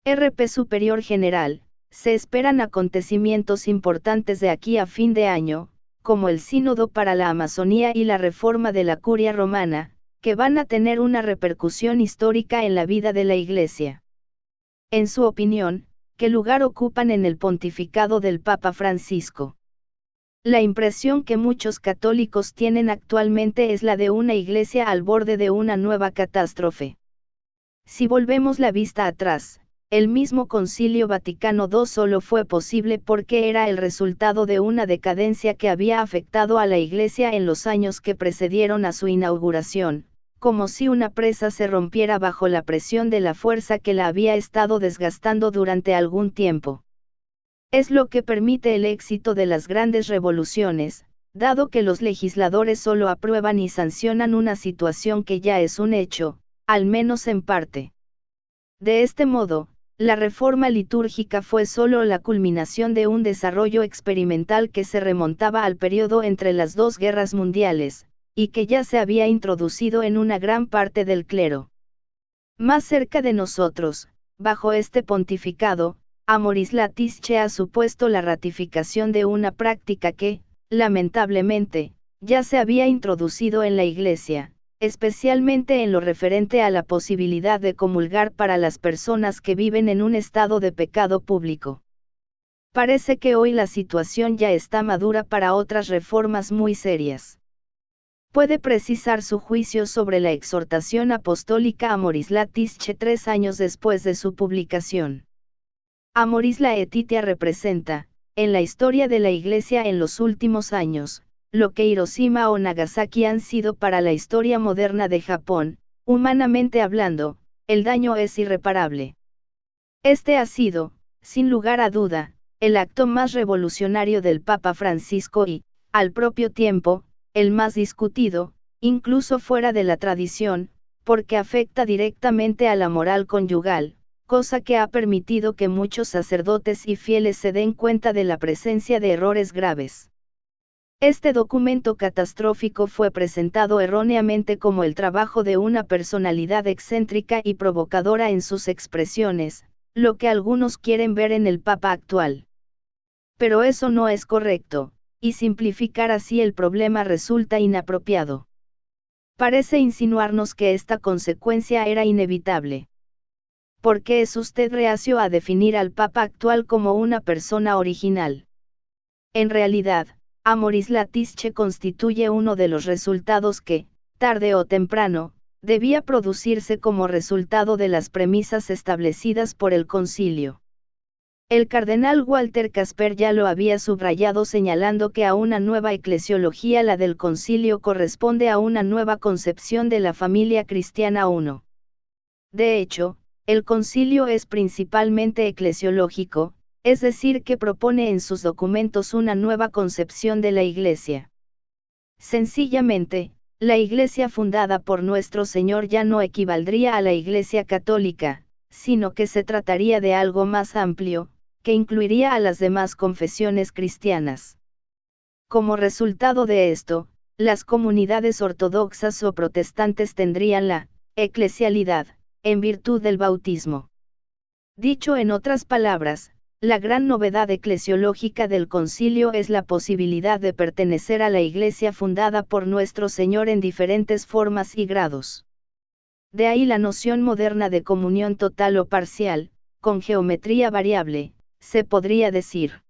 RP Superior General, se esperan acontecimientos importantes de aquí a fin de año, como el Sínodo para la Amazonía y la reforma de la Curia Romana, que van a tener una repercusión histórica en la vida de la Iglesia. En su opinión, ¿qué lugar ocupan en el pontificado del Papa Francisco? La impresión que muchos católicos tienen actualmente es la de una Iglesia al borde de una nueva catástrofe. Si volvemos la vista atrás, el mismo Concilio Vaticano II solo fue posible porque era el resultado de una decadencia que había afectado a la Iglesia en los años que precedieron a su inauguración, como si una presa se rompiera bajo la presión de la fuerza que la había estado desgastando durante algún tiempo. Es lo que permite el éxito de las grandes revoluciones, dado que los legisladores solo aprueban y sancionan una situación que ya es un hecho, al menos en parte. De este modo, la reforma litúrgica fue solo la culminación de un desarrollo experimental que se remontaba al periodo entre las dos guerras mundiales, y que ya se había introducido en una gran parte del clero. Más cerca de nosotros, bajo este pontificado, Amoris Laetitia ha supuesto la ratificación de una práctica que, lamentablemente, ya se había introducido en la Iglesia, especialmente en lo referente a la posibilidad de comulgar para las personas que viven en un estado de pecado público. Parece que hoy la situación ya está madura para otras reformas muy serias. Puede precisar su juicio sobre la exhortación apostólica Amoris Laetitia 3 años después de su publicación. Amoris Laetitia representa, en la historia de la Iglesia en los últimos años, lo que Hiroshima o Nagasaki han sido para la historia moderna de Japón. Humanamente hablando, el daño es irreparable. Este ha sido, sin lugar a duda, el acto más revolucionario del Papa Francisco y, al propio tiempo, el más discutido, incluso fuera de la tradición, porque afecta directamente a la moral conyugal, cosa que ha permitido que muchos sacerdotes y fieles se den cuenta de la presencia de errores graves. Este documento catastrófico fue presentado erróneamente como el trabajo de una personalidad excéntrica y provocadora en sus expresiones, lo que algunos quieren ver en el Papa actual. Pero eso no es correcto, y simplificar así el problema resulta inapropiado. Parece insinuarnos que esta consecuencia era inevitable. ¿Por qué es usted reacio a definir al Papa actual como una persona original? En realidad, Amoris Laetitia constituye uno de los resultados que, tarde o temprano, debía producirse como resultado de las premisas establecidas por el concilio. El cardenal Walter Casper ya lo había subrayado señalando que a una nueva eclesiología, la del concilio, corresponde a una nueva concepción de la familia cristiana 1. De hecho, el concilio es principalmente eclesiológico, es decir, que propone en sus documentos una nueva concepción de la Iglesia. Sencillamente, la Iglesia fundada por nuestro Señor ya no equivaldría a la Iglesia católica, sino que se trataría de algo más amplio, que incluiría a las demás confesiones cristianas. Como resultado de esto, las comunidades ortodoxas o protestantes tendrían la eclesialidad, en virtud del bautismo. Dicho en otras palabras, la gran novedad eclesiológica del concilio es la posibilidad de pertenecer a la Iglesia fundada por nuestro Señor en diferentes formas y grados. De ahí la noción moderna de comunión total o parcial, con geometría variable, se podría decir.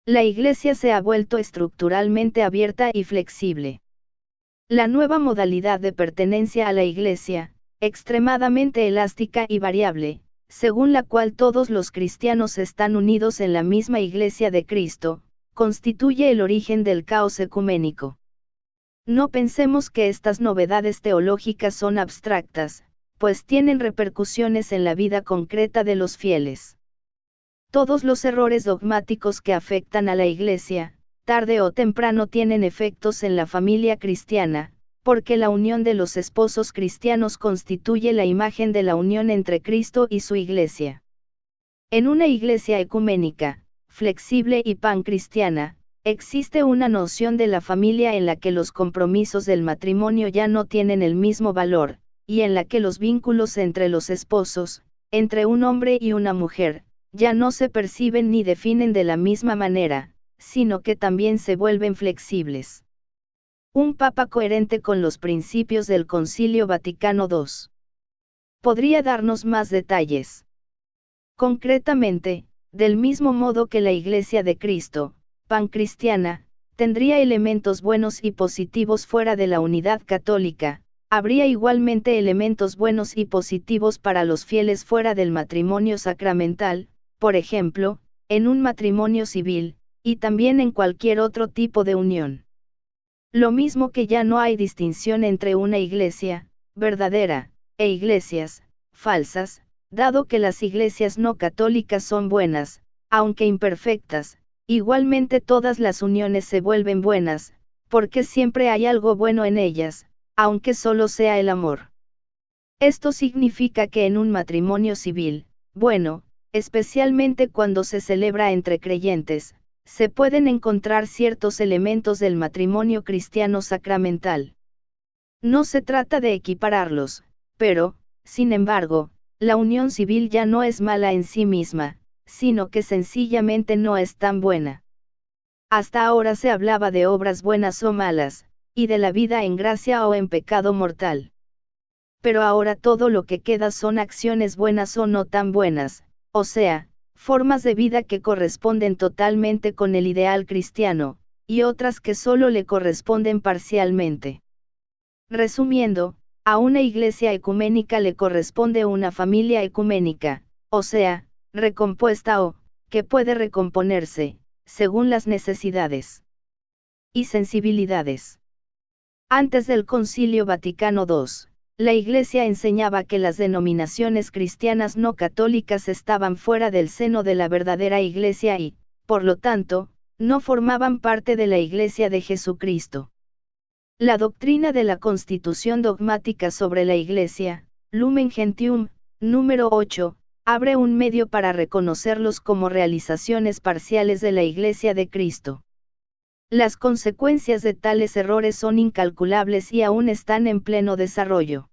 La Iglesia se ha vuelto estructuralmente abierta y flexible. La nueva modalidad de pertenencia a la Iglesia, extremadamente elástica y variable, según la cual todos los cristianos están unidos en la misma Iglesia de Cristo, constituye el origen del caos ecuménico. No pensemos que estas novedades teológicas son abstractas, pues tienen repercusiones en la vida concreta de los fieles. Todos los errores dogmáticos que afectan a la Iglesia, tarde o temprano tienen efectos en la familia cristiana, porque la unión de los esposos cristianos constituye la imagen de la unión entre Cristo y su Iglesia. En una Iglesia ecuménica, flexible y pancristiana, existe una noción de la familia en la que los compromisos del matrimonio ya no tienen el mismo valor, y en la que los vínculos entre los esposos, entre un hombre y una mujer, ya no se perciben ni definen de la misma manera, sino que también se vuelven flexibles. Un papa coherente con los principios del Concilio Vaticano II. Podría darnos más detalles. Concretamente, del mismo modo que la Iglesia de Cristo, pancristiana, tendría elementos buenos y positivos fuera de la unidad católica, habría igualmente elementos buenos y positivos para los fieles fuera del matrimonio sacramental, por ejemplo, en un matrimonio civil, y también en cualquier otro tipo de unión. Lo mismo que ya no hay distinción entre una iglesia verdadera e iglesias falsas, dado que las iglesias no católicas son buenas, aunque imperfectas, igualmente todas las uniones se vuelven buenas, porque siempre hay algo bueno en ellas, aunque solo sea el amor. Esto significa que en un matrimonio civil, bueno, especialmente cuando se celebra entre creyentes, se pueden encontrar ciertos elementos del matrimonio cristiano sacramental. No se trata de equipararlos, pero, sin embargo, la unión civil ya no es mala en sí misma, sino que sencillamente no es tan buena. Hasta ahora se hablaba de obras buenas o malas, y de la vida en gracia o en pecado mortal. Pero ahora todo lo que queda son acciones buenas o no tan buenas, o sea, formas de vida que corresponden totalmente con el ideal cristiano, y otras que solo le corresponden parcialmente. Resumiendo, a una iglesia ecuménica le corresponde una familia ecuménica, o sea, recompuesta o, que puede recomponerse, según las necesidades y sensibilidades. Antes del Concilio Vaticano II, la Iglesia enseñaba que las denominaciones cristianas no católicas estaban fuera del seno de la verdadera Iglesia y, por lo tanto, no formaban parte de la Iglesia de Jesucristo. La doctrina de la Constitución dogmática sobre la Iglesia, Lumen Gentium, número 8, abre un medio para reconocerlos como realizaciones parciales de la Iglesia de Cristo. Las consecuencias de tales errores son incalculables y aún están en pleno desarrollo.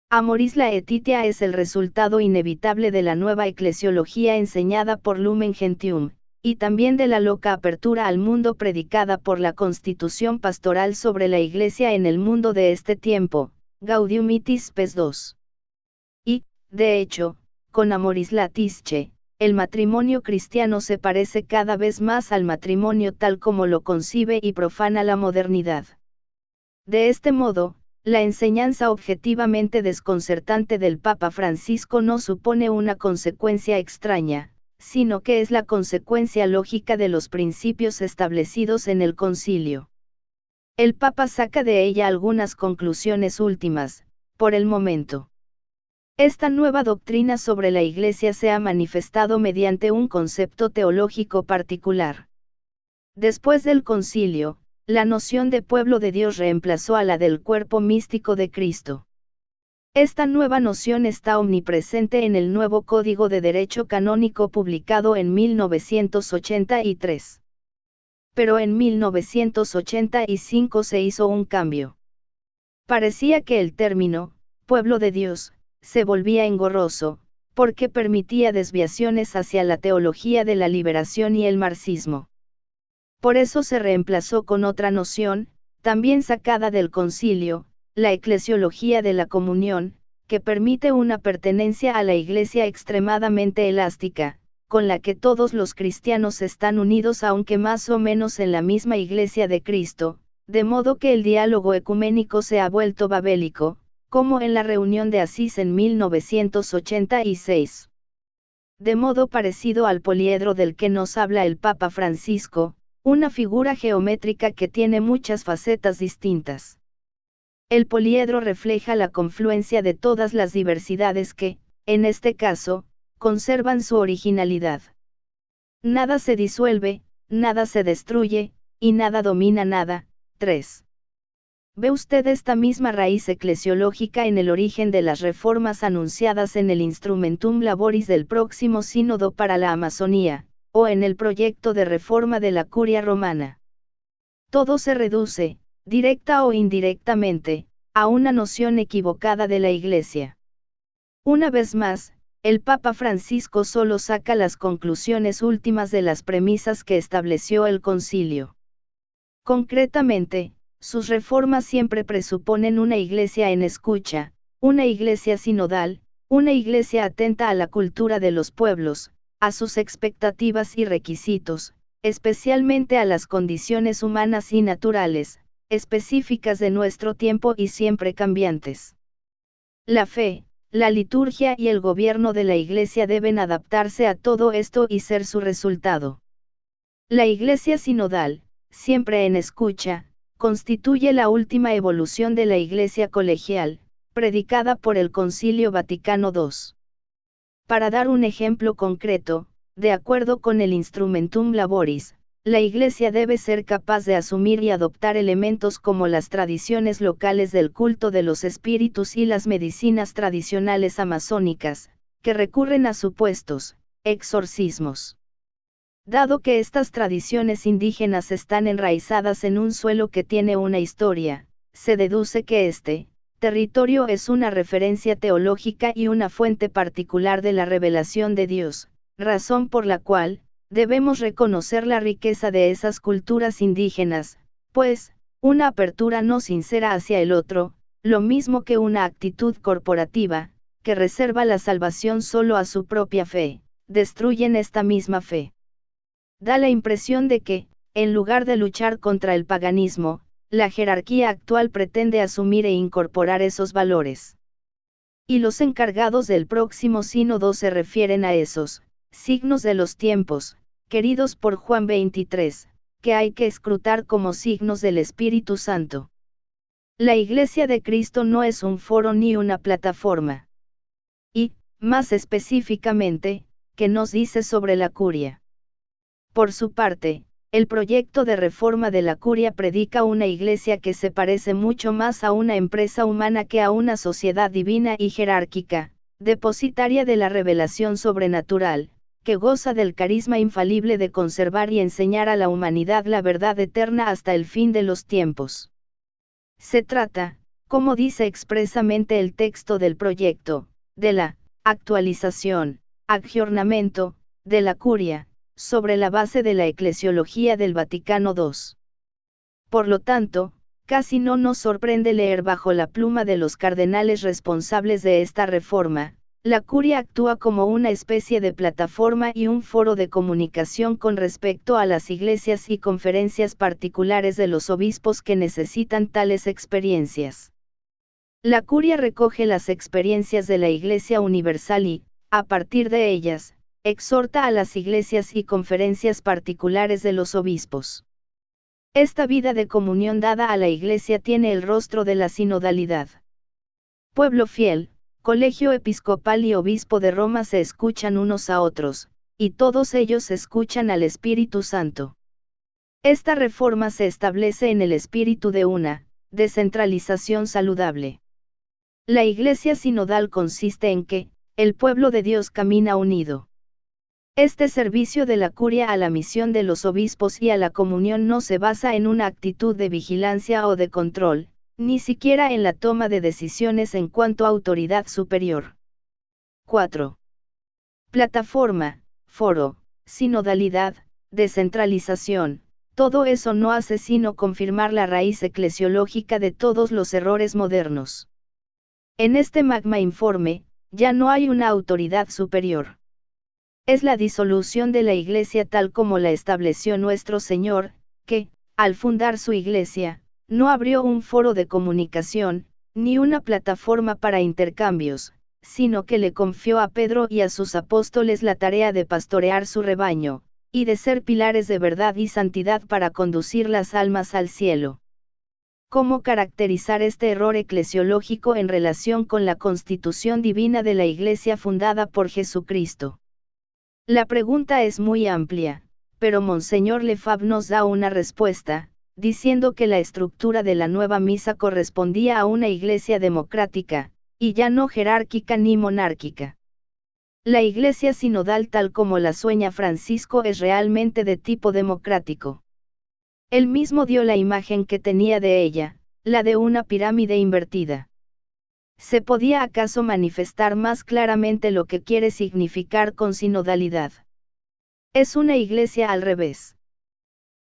Amoris Laetitia es el resultado inevitable de la nueva eclesiología enseñada por Lumen Gentium, y también de la loca apertura al mundo predicada por la Constitución Pastoral sobre la Iglesia en el mundo de este tiempo, Gaudium et Spes II. Y, de hecho, con Amoris Laetitia, el matrimonio cristiano se parece cada vez más al matrimonio tal como lo concibe y profana la modernidad. De este modo, la enseñanza objetivamente desconcertante del Papa Francisco no supone una consecuencia extraña, sino que es la consecuencia lógica de los principios establecidos en el concilio. El Papa saca de ella algunas conclusiones últimas, por el momento. Esta nueva doctrina sobre la Iglesia se ha manifestado mediante un concepto teológico particular. Después del concilio, la noción de pueblo de Dios reemplazó a la del cuerpo místico de Cristo. Esta nueva noción está omnipresente en el nuevo Código de Derecho Canónico publicado en 1983. Pero en 1985 se hizo un cambio. Parecía que el término, pueblo de Dios, se volvía engorroso, porque permitía desviaciones hacia la teología de la liberación y el marxismo. Por eso se reemplazó con otra noción, también sacada del concilio, la eclesiología de la comunión, que permite una pertenencia a la Iglesia extremadamente elástica, con la que todos los cristianos están unidos aunque más o menos en la misma Iglesia de Cristo, de modo que el diálogo ecuménico se ha vuelto babélico, como en la reunión de Asís en 1986. De modo parecido al poliedro del que nos habla el Papa Francisco, una figura geométrica que tiene muchas facetas distintas. El poliedro refleja la confluencia de todas las diversidades que, en este caso, conservan su originalidad. Nada se disuelve, nada se destruye, y nada domina nada. 3. ¿Ve usted esta misma raíz eclesiológica en el origen de las reformas anunciadas en el Instrumentum Laboris del próximo Sínodo para la Amazonía, o en el proyecto de reforma de la Curia Romana? Todo se reduce, directa o indirectamente, a una noción equivocada de la Iglesia. Una vez más, el Papa Francisco solo saca las conclusiones últimas de las premisas que estableció el concilio. Concretamente, sus reformas siempre presuponen una iglesia en escucha, una iglesia sinodal, una iglesia atenta a la cultura de los pueblos, a sus expectativas y requisitos, especialmente a las condiciones humanas y naturales, específicas de nuestro tiempo y siempre cambiantes. La fe, la liturgia y el gobierno de la Iglesia deben adaptarse a todo esto y ser su resultado. La Iglesia sinodal, siempre en escucha, constituye la última evolución de la Iglesia colegial, predicada por el Concilio Vaticano II. Para dar un ejemplo concreto, de acuerdo con el Instrumentum Laboris, la Iglesia debe ser capaz de asumir y adoptar elementos como las tradiciones locales del culto de los espíritus y las medicinas tradicionales amazónicas, que recurren a supuestos exorcismos. Dado que estas tradiciones indígenas están enraizadas en un suelo que tiene una historia, se deduce que este territorio es una referencia teológica y una fuente particular de la revelación de Dios, razón por la cual debemos reconocer la riqueza de esas culturas indígenas, pues, una apertura no sincera hacia el otro, lo mismo que una actitud corporativa, que reserva la salvación solo a su propia fe, destruyen esta misma fe. Da la impresión de que, en lugar de luchar contra el paganismo, la jerarquía actual pretende asumir e incorporar esos valores. Y los encargados del próximo sínodo se refieren a esos signos de los tiempos, queridos por Juan 23, que hay que escrutar como signos del Espíritu Santo. La Iglesia de Cristo no es un foro ni una plataforma. Y, más específicamente, ¿qué nos dice sobre la curia? Por su parte, el proyecto de reforma de la curia predica una iglesia que se parece mucho más a una empresa humana que a una sociedad divina y jerárquica, depositaria de la revelación sobrenatural, que goza del carisma infalible de conservar y enseñar a la humanidad la verdad eterna hasta el fin de los tiempos. Se trata, como dice expresamente el texto del proyecto, de la actualización, aggiornamento, de la curia, sobre la base de la eclesiología del Vaticano II. Por lo tanto, casi no nos sorprende leer bajo la pluma de los cardenales responsables de esta reforma, la curia actúa como una especie de plataforma y un foro de comunicación con respecto a las iglesias y conferencias particulares de los obispos que necesitan tales experiencias. La curia recoge las experiencias de la Iglesia Universal y, a partir de ellas, exhorta a las iglesias y conferencias particulares de los obispos. Esta vida de comunión dada a la Iglesia tiene el rostro de la sinodalidad. Pueblo fiel, Colegio Episcopal y Obispo de Roma se escuchan unos a otros, y todos ellos escuchan al Espíritu Santo. Esta reforma se establece en el espíritu de una descentralización saludable. La Iglesia sinodal consiste en que, el pueblo de Dios camina unido. Este servicio de la curia a la misión de los obispos y a la comunión no se basa en una actitud de vigilancia o de control, ni siquiera en la toma de decisiones en cuanto a autoridad superior. 4. Plataforma, foro, sinodalidad, descentralización, todo eso no hace sino confirmar la raíz eclesiológica de todos los errores modernos. En este magma informe, ya no hay una autoridad superior. Es la disolución de la Iglesia tal como la estableció nuestro Señor, que, al fundar su Iglesia, no abrió un foro de comunicación, ni una plataforma para intercambios, sino que le confió a Pedro y a sus apóstoles la tarea de pastorear su rebaño, y de ser pilares de verdad y santidad para conducir las almas al cielo. ¿Cómo caracterizar este error eclesiológico en relación con la constitución divina de la Iglesia fundada por Jesucristo? La pregunta es muy amplia, pero Monseñor Lefebvre nos da una respuesta, diciendo que la estructura de la nueva misa correspondía a una iglesia democrática, y ya no jerárquica ni monárquica. La iglesia sinodal tal como la sueña Francisco es realmente de tipo democrático. Él mismo dio la imagen que tenía de ella, la de una pirámide invertida. ¿Se podía acaso manifestar más claramente lo que quiere significar con sinodalidad? Es una iglesia al revés.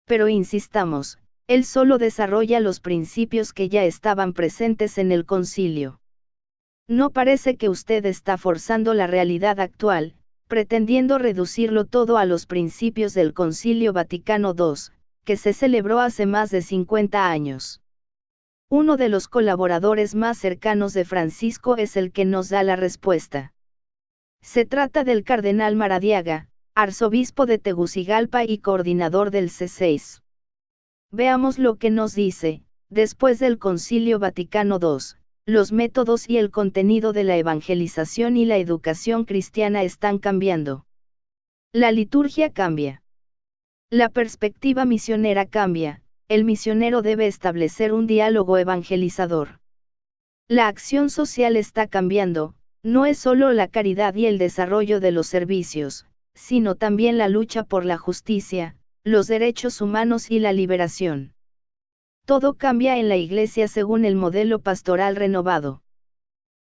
Pero insistamos, él solo desarrolla los principios que ya estaban presentes en el concilio. No parece que usted está forzando la realidad actual, pretendiendo reducirlo todo a los principios del Concilio Vaticano II, que se celebró hace más de 50 años. Uno de los colaboradores más cercanos de Francisco es el que nos da la respuesta. Se trata del cardenal Maradiaga, arzobispo de Tegucigalpa y coordinador del C6. Veamos lo que nos dice: después del Concilio Vaticano II, los métodos y el contenido de la evangelización y la educación cristiana están cambiando. La liturgia cambia. La perspectiva misionera cambia. El misionero debe establecer un diálogo evangelizador. La acción social está cambiando, no es solo la caridad y el desarrollo de los servicios, sino también la lucha por la justicia, los derechos humanos y la liberación. Todo cambia en la Iglesia según el modelo pastoral renovado.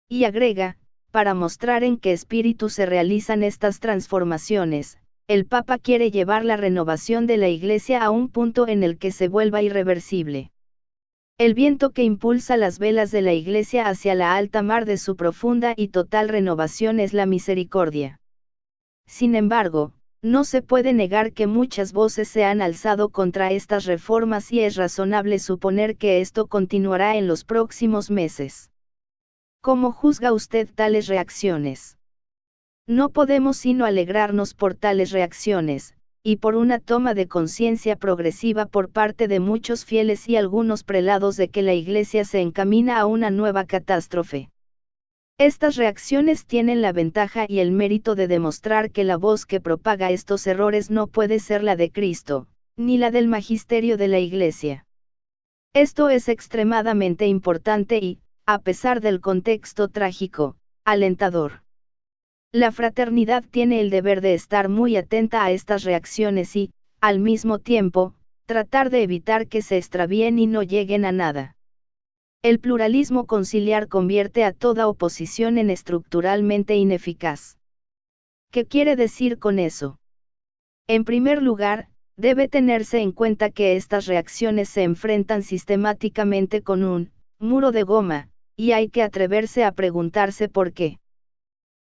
Y agrega, para mostrar en qué espíritu se realizan estas transformaciones, el Papa quiere llevar la renovación de la Iglesia a un punto en el que se vuelva irreversible. El viento que impulsa las velas de la Iglesia hacia la alta mar de su profunda y total renovación es la misericordia. Sin embargo, no se puede negar que muchas voces se han alzado contra estas reformas y es razonable suponer que esto continuará en los próximos meses. ¿Cómo juzga usted tales reacciones? No podemos sino alegrarnos por tales reacciones, y por una toma de conciencia progresiva por parte de muchos fieles y algunos prelados de que la Iglesia se encamina a una nueva catástrofe. Estas reacciones tienen la ventaja y el mérito de demostrar que la voz que propaga estos errores no puede ser la de Cristo, ni la del magisterio de la Iglesia. Esto es extremadamente importante y, a pesar del contexto trágico, alentador. La fraternidad tiene el deber de estar muy atenta a estas reacciones y, al mismo tiempo, tratar de evitar que se extravíen y no lleguen a nada. El pluralismo conciliar convierte a toda oposición en estructuralmente ineficaz. ¿Qué quiere decir con eso? En primer lugar, debe tenerse en cuenta que estas reacciones se enfrentan sistemáticamente con un muro de goma, y hay que atreverse a preguntarse por qué.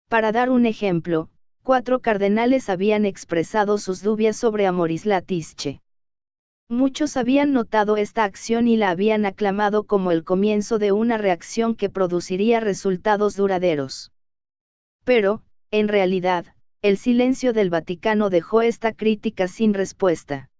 Para dar un ejemplo, 4 cardenales habían expresado sus dudas sobre Amoris Laetitia. Muchos habían notado esta acción y la habían aclamado como el comienzo de una reacción que produciría resultados duraderos. Pero, en realidad, el silencio del Vaticano dejó esta crítica sin respuesta.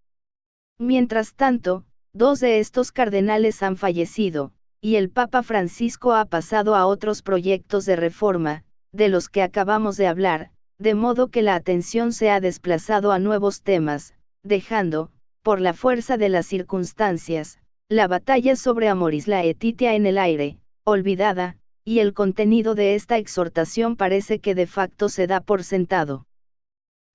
Mientras tanto, 2 de estos cardenales han fallecido, y el Papa Francisco ha pasado a otros proyectos de reforma, de los que acabamos de hablar, de modo que la atención se ha desplazado a nuevos temas, dejando, por la fuerza de las circunstancias, la batalla sobre Amoris Laetitia en el aire, olvidada, y el contenido de esta exhortación parece que de facto se da por sentado.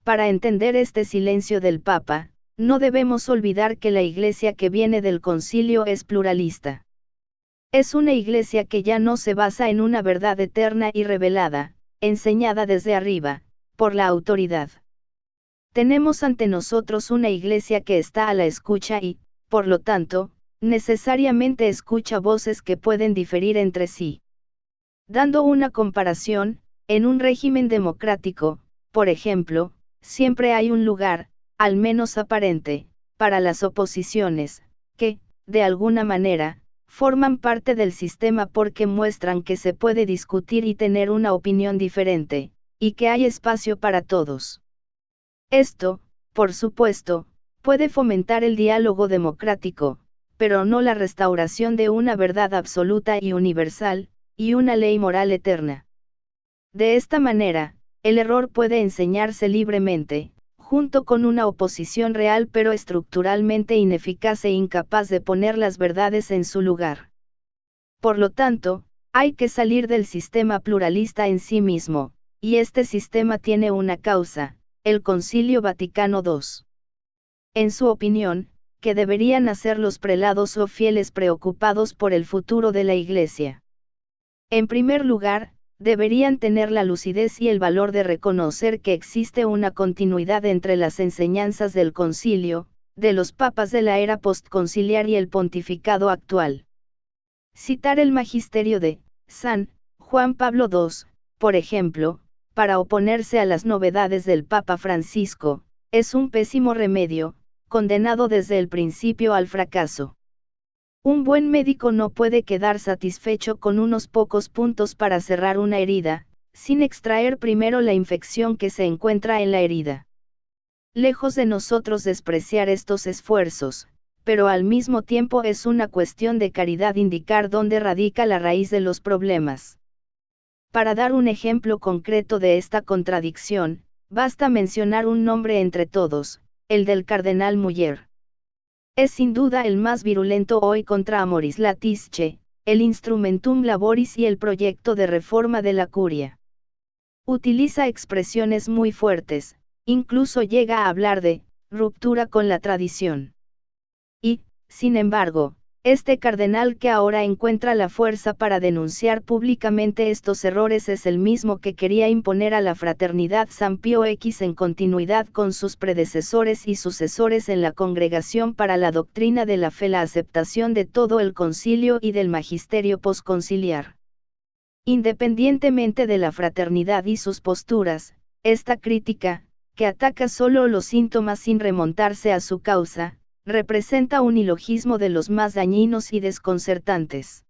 Para entender este silencio del Papa, no debemos olvidar que la Iglesia que viene del concilio es pluralista. Es una Iglesia que ya no se basa en una verdad eterna y revelada, enseñada desde arriba, por la autoridad. Tenemos ante nosotros una Iglesia que está a la escucha y, por lo tanto, necesariamente escucha voces que pueden diferir entre sí. Dando una comparación, en un régimen democrático, por ejemplo, siempre hay un lugar, al menos aparente, para las oposiciones, que, de alguna manera, forman parte del sistema porque muestran que se puede discutir y tener una opinión diferente, y que hay espacio para todos. Esto, por supuesto, puede fomentar el diálogo democrático, pero no la restauración de una verdad absoluta y universal, y una ley moral eterna. De esta manera, el error puede enseñarse libremente, junto con una oposición real pero estructuralmente ineficaz e incapaz de poner las verdades en su lugar. Por lo tanto, hay que salir del sistema pluralista en sí mismo, y este sistema tiene una causa, el Concilio Vaticano II. En su opinión, ¿qué deberían hacer los prelados o fieles preocupados por el futuro de la Iglesia? En primer lugar, deberían tener la lucidez y el valor de reconocer que existe una continuidad entre las enseñanzas del concilio, de los papas de la era postconciliar y el pontificado actual. Citar el magisterio de San Juan Pablo II, por ejemplo, para oponerse a las novedades del Papa Francisco, es un pésimo remedio, condenado desde el principio al fracaso. Un buen médico no puede quedar satisfecho con unos pocos puntos para cerrar una herida, sin extraer primero la infección que se encuentra en la herida. Lejos de nosotros despreciar estos esfuerzos, pero al mismo tiempo es una cuestión de caridad indicar dónde radica la raíz de los problemas. Para dar un ejemplo concreto de esta contradicción, basta mencionar un nombre entre todos, el del cardenal Muller. Es sin duda el más virulento hoy contra Amoris Laetitia, el Instrumentum Laboris y el proyecto de reforma de la Curia. Utiliza expresiones muy fuertes, incluso llega a hablar de ruptura con la tradición. Y, sin embargo, este cardenal que ahora encuentra la fuerza para denunciar públicamente estos errores es el mismo que quería imponer a la fraternidad San Pío X en continuidad con sus predecesores y sucesores en la Congregación para la Doctrina de la Fe, la aceptación de todo el concilio y del magisterio posconciliar. Independientemente de la fraternidad y sus posturas, esta crítica, que ataca solo los síntomas sin remontarse a su causa, representa un ilogismo de los más dañinos y desconcertantes.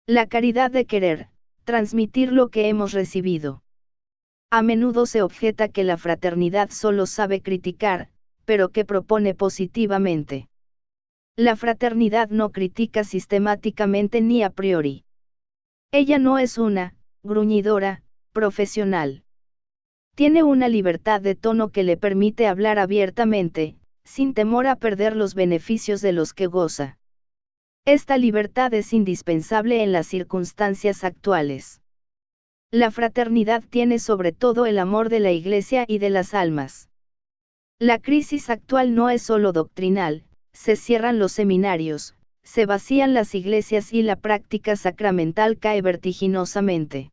La caridad de querer transmitir lo que hemos recibido. A menudo se objeta que la fraternidad solo sabe criticar, pero que propone positivamente. La fraternidad no critica sistemáticamente ni a priori. Ella no es una gruñidora profesional. Tiene una libertad de tono que le permite hablar abiertamente, sin temor a perder los beneficios de los que goza. Esta libertad es indispensable en las circunstancias actuales. La fraternidad tiene sobre todo el amor de la Iglesia y de las almas. La crisis actual no es solo doctrinal, se cierran los seminarios, se vacían las iglesias y la práctica sacramental cae vertiginosamente.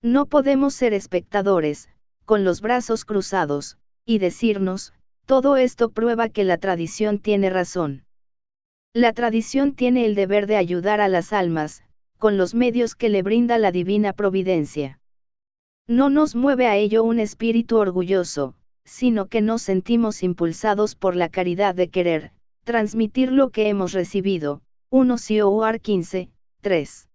No podemos ser espectadores, con los brazos cruzados, y decirnos, todo esto prueba que la tradición tiene razón. La tradición tiene el deber de ayudar a las almas, con los medios que le brinda la divina providencia. No nos mueve a ello un espíritu orgulloso, sino que nos sentimos impulsados por la caridad de querer transmitir lo que hemos recibido. 1 Cor 15, 3.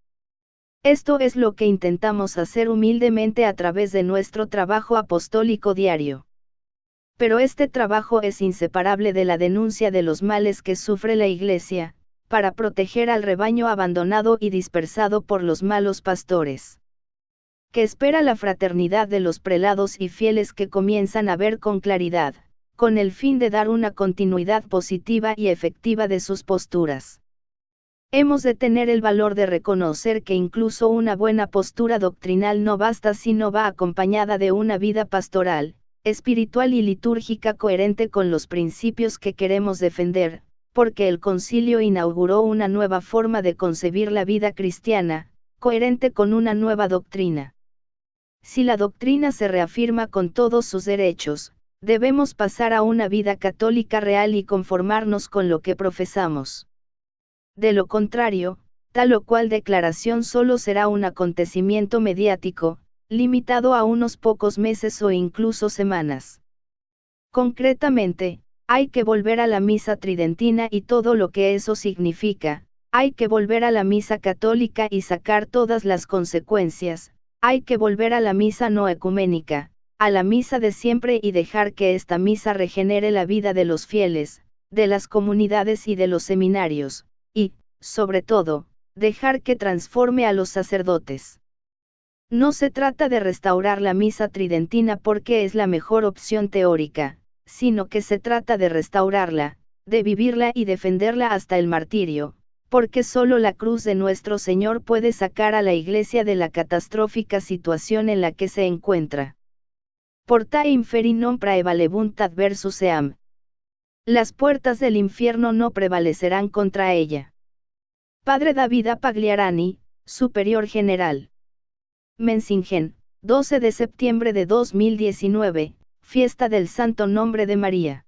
Esto es lo que intentamos hacer humildemente a través de nuestro trabajo apostólico diario. Pero este trabajo es inseparable de la denuncia de los males que sufre la Iglesia, para proteger al rebaño abandonado y dispersado por los malos pastores. Que espera la fraternidad de los prelados y fieles que comienzan a ver con claridad, con el fin de dar una continuidad positiva y efectiva de sus posturas. Hemos de tener el valor de reconocer que incluso una buena postura doctrinal no basta si no va acompañada de una vida pastoral, espiritual y litúrgica coherente con los principios que queremos defender, porque el concilio inauguró una nueva forma de concebir la vida cristiana, coherente con una nueva doctrina. Si la doctrina se reafirma con todos sus derechos, debemos pasar a una vida católica real y conformarnos con lo que profesamos. De lo contrario, tal o cual declaración solo será un acontecimiento mediático, limitado a unos pocos meses o incluso semanas. Concretamente, hay que volver a la misa tridentina y todo lo que eso significa, hay que volver a la misa católica y sacar todas las consecuencias, hay que volver a la misa no ecuménica, a la misa de siempre y dejar que esta misa regenere la vida de los fieles, de las comunidades y de los seminarios, y, sobre todo, dejar que transforme a los sacerdotes. No se trata de restaurar la misa tridentina porque es la mejor opción teórica, sino que se trata de restaurarla, de vivirla y defenderla hasta el martirio, porque solo la cruz de nuestro Señor puede sacar a la Iglesia de la catastrófica situación en la que se encuentra. Porta inferi non praevalebunt adversus eam. Las puertas del infierno no prevalecerán contra ella. Padre David Pagliarani, Superior General. Menzingen, 12 de septiembre de 2019, Fiesta del Santo Nombre de María.